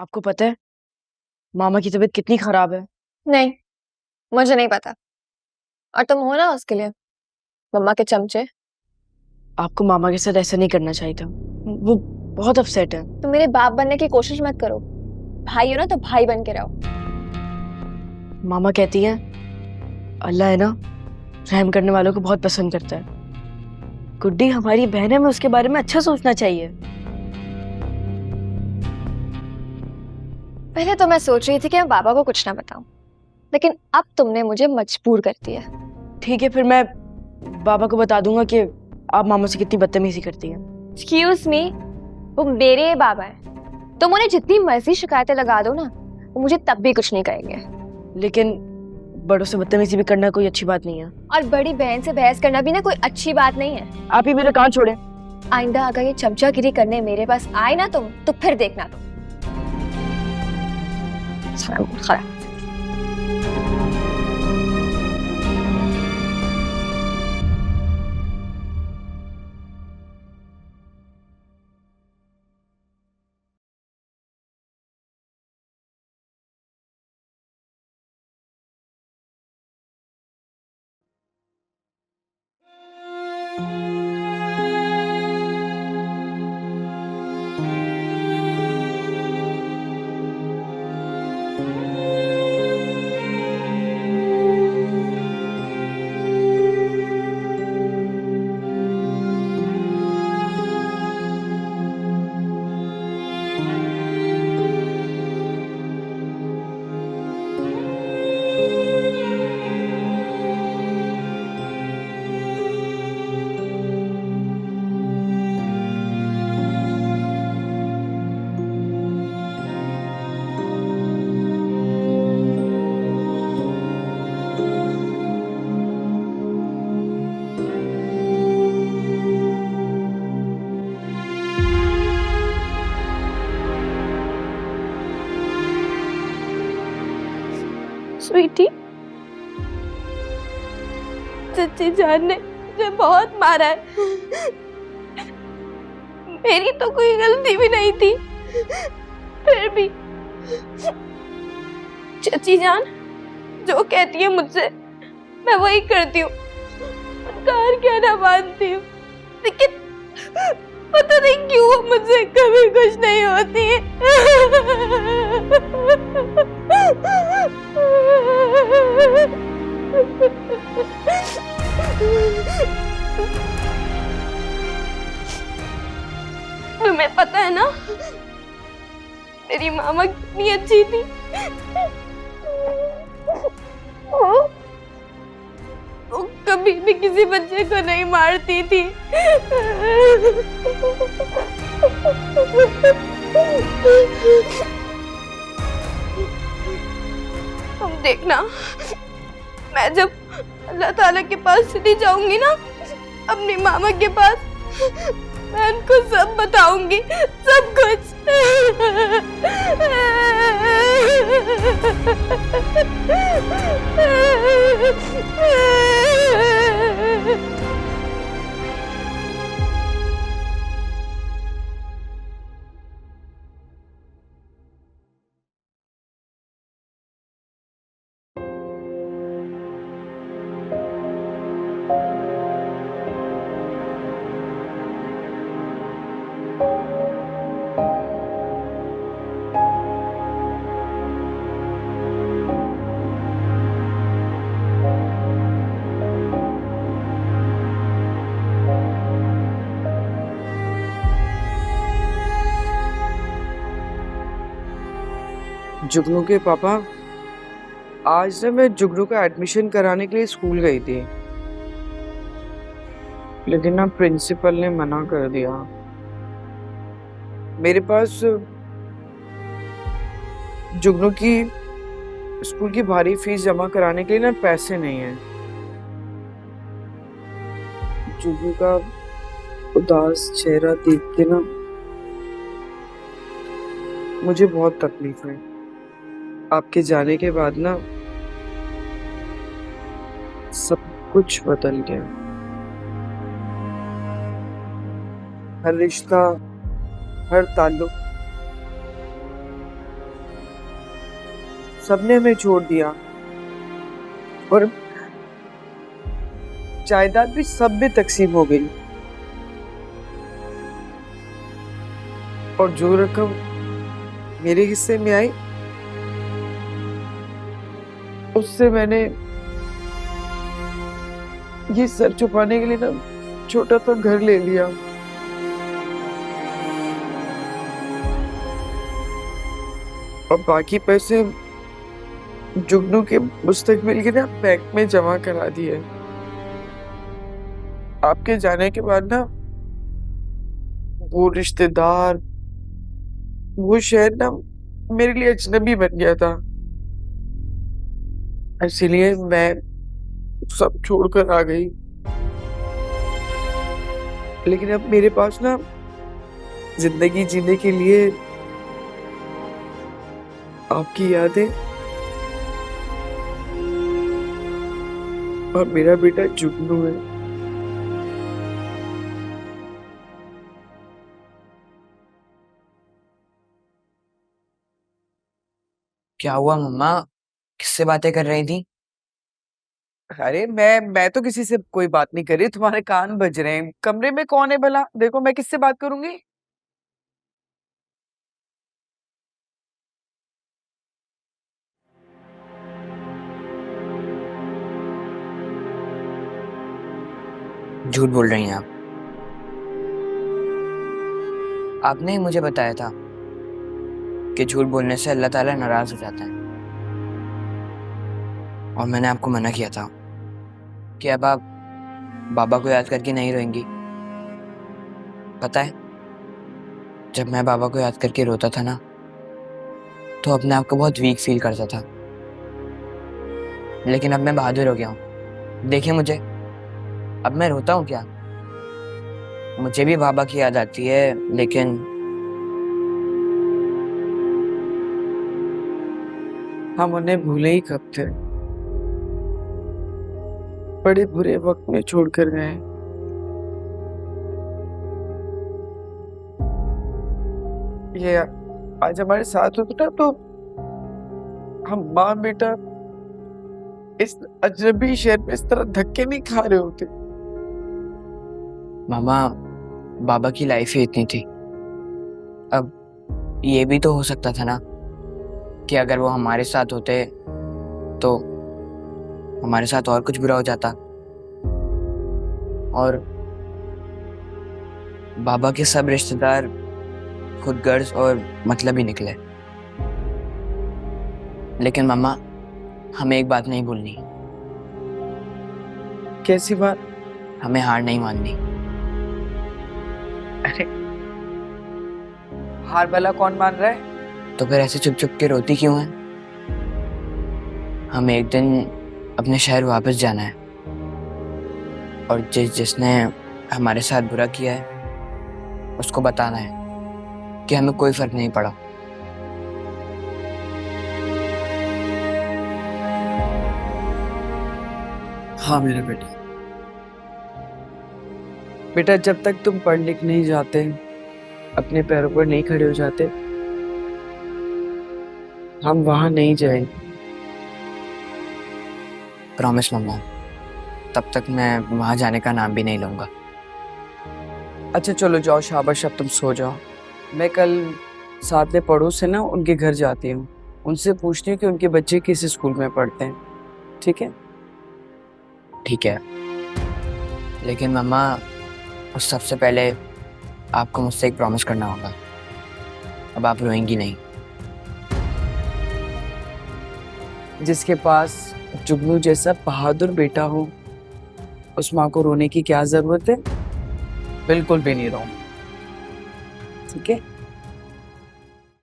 आपको पता है मामा की तबीयत कितनी खराब है? नहीं, मुझे नहीं पता। और तुम हो ना उसके लिए मम्मा के चमचे। आपको मामा के साथ ऐसा नहीं करना चाहिए था। वो बहुत अपसेट है। तुम मेरे बाप बनने की कोशिश मत करो। भाई हो ना तो भाई बन के रहो। मामा कहती है अल्लाह है ना, रहम करने वालों को बहुत पसंद करता है। गुड्डी हमारी बहन है, हमें उसके बारे में अच्छा सोचना चाहिए। पहले तो मैं सोच रही थी कि मैं बाबा को कुछ ना बताऊं, लेकिन अब तुमने मुझे मजबूर कर दिया। ठीक है, फिर मैं बाबा को बता दूंगा कि आप मामा से कितनी बदतमीजी करती हैं। एक्सक्यूज मी, वो मेरे बाबा है। तुम उन्हें जितनी मर्जी शिकायतें लगा दो ना, वो मुझे तब भी कुछ नहीं कहेंगे। लेकिन बड़ों से बदतमीजी भी करना कोई अच्छी बात नहीं है। और बड़ी बहन से बहस करना भी ना कोई अच्छी बात नहीं है। आप ही मेरे कान छोड़े। आइंदा अगर ये चमचागिरी करने मेरे पास आए ना तुम, तो फिर देखना तुम। खराब। स्वीटी, चची जान ने मुझे बहुत मारा है। मेरी तो कोई गलती भी नहीं थी, फिर भी चची जान जो कहती है मुझसे मैं वही करती हूँ। उनका हर कहना मानती हूँ, लेकिन पता नहीं क्यों वो मुझसे कभी खुश नहीं होती है। तुम्हें पता है ना मेरी मामा कितनी अच्छी थी। वो कभी भी किसी बच्चे को नहीं मारती थी। तुम देखना, मैं जब अल्लाह ताला के पास चली जाऊंगी ना, अपनी मामा के पास, मैं उनको सब बताऊंगी, सब कुछ। जुगनू के पापा, आज ना मैं जुगनू का एडमिशन कराने के लिए स्कूल गई थी, लेकिन ना प्रिंसिपल ने मना कर दिया। मेरे पास जुगनू की स्कूल की भारी फीस जमा कराने के लिए ना पैसे नहीं हैं। जुगनू का उदास चेहरा देख के ना मुझे बहुत तकलीफ है। आपके जाने के बाद ना सब कुछ बदल गया। हर रिश्ता, हर ताल्लुक सबने हमें छोड़ दिया और जायदाद भी सब में तकसीम हो गई। और जो रकम मेरे हिस्से में आई उससे मैंने ये सर छुपाने के लिए ना छोटा सा घर ले लिया। और बाकी पैसे जुगनू के मुस्तकबिल के ना बैंक में जमा करा दिए। आपके जाने के बाद ना वो रिश्तेदार, वो शहर ना मेरे लिए अजनबी बन गया था। इसीलिए मैं सब छोड़कर आ गई। लेकिन अब मेरे पास ना जिंदगी जीने के लिए आपकी यादें और मेरा बेटा जुगनू है। क्या हुआ मम्मा? किससे बातें कर रही थी? अरे मैं तो किसी से कोई बात नहीं कर रही, तुम्हारे कान बज रहे हैं। कमरे में कौन है भला? देखो मैं किससे बात करूंगी। झूठ बोल रही हैं आप। आपने ही मुझे बताया था कि झूठ बोलने से अल्लाह ताला नाराज हो जाता है, और मैंने आपको मना किया था कि अब आप बाबा को याद करके नहीं रोएंगी। पता है, जब मैं बाबा को याद करके रोता था ना, तो अपने आप को बहुत वीक फील करता था। लेकिन अब मैं बहादुर हो गया हूँ। देखिए मुझे, अब मैं रोता हूँ क्या? मुझे भी बाबा की याद आती है, लेकिन हम उन्हें भूले ही कब थे। बड़े बुरे वक्त में छोड़कर गए। ये आज हमारे साथ होता तो हम माँ बेटा इस अजनबी शहर में इस तरह धक्के नहीं खा रहे होते। मामा, बाबा की लाइफ ही इतनी थी। अब ये भी तो हो सकता था ना कि अगर वो हमारे साथ होते तो हमारे साथ और कुछ बुरा हो जाता। और बाबा के सब रिश्तेदार खुदगर्ज और मतलबी निकले। लेकिन मम्मा, हमें एक बात नहीं भूलनी। कैसी बात? हमें हार नहीं माननी। अरे हार भला कौन मान रहा है? तो फिर ऐसे चुप चुप के रोती क्यों है? हमें एक दिन अपने शहर वापस जाना है, और जिसने हमारे साथ बुरा किया है उसको बताना है कि हमें कोई फर्क नहीं पड़ा। हाँ मेरा बेटा। बेटा, जब तक तुम पढ़ लिख नहीं जाते, अपने पैरों पर नहीं खड़े हो जाते, हम वहां नहीं जाएंगे। प्रॉमिस मम्मा, तब तक मैं वहां जाने का नाम भी नहीं लूंगा। अच्छा चलो जाओ, शाबाश, अब तुम सो जाओ। मैं कल साथ में पड़ोस है ना, उनके घर जाती हूँ। उनसे पूछती हूँ कि उनके बच्चे किस स्कूल में पढ़ते हैं। ठीक है? ठीक है, लेकिन मम्मा उस सबसे पहले आपको मुझसे एक प्रॉमिस करना होगा। अब आप रोएंगी नहीं। जिसके पास जुगनू जैसा बहादुर बेटा हो, उस माँ को रोने की क्या जरूरत है? बिल्कुल भी नहीं रोऊं। ठीक है?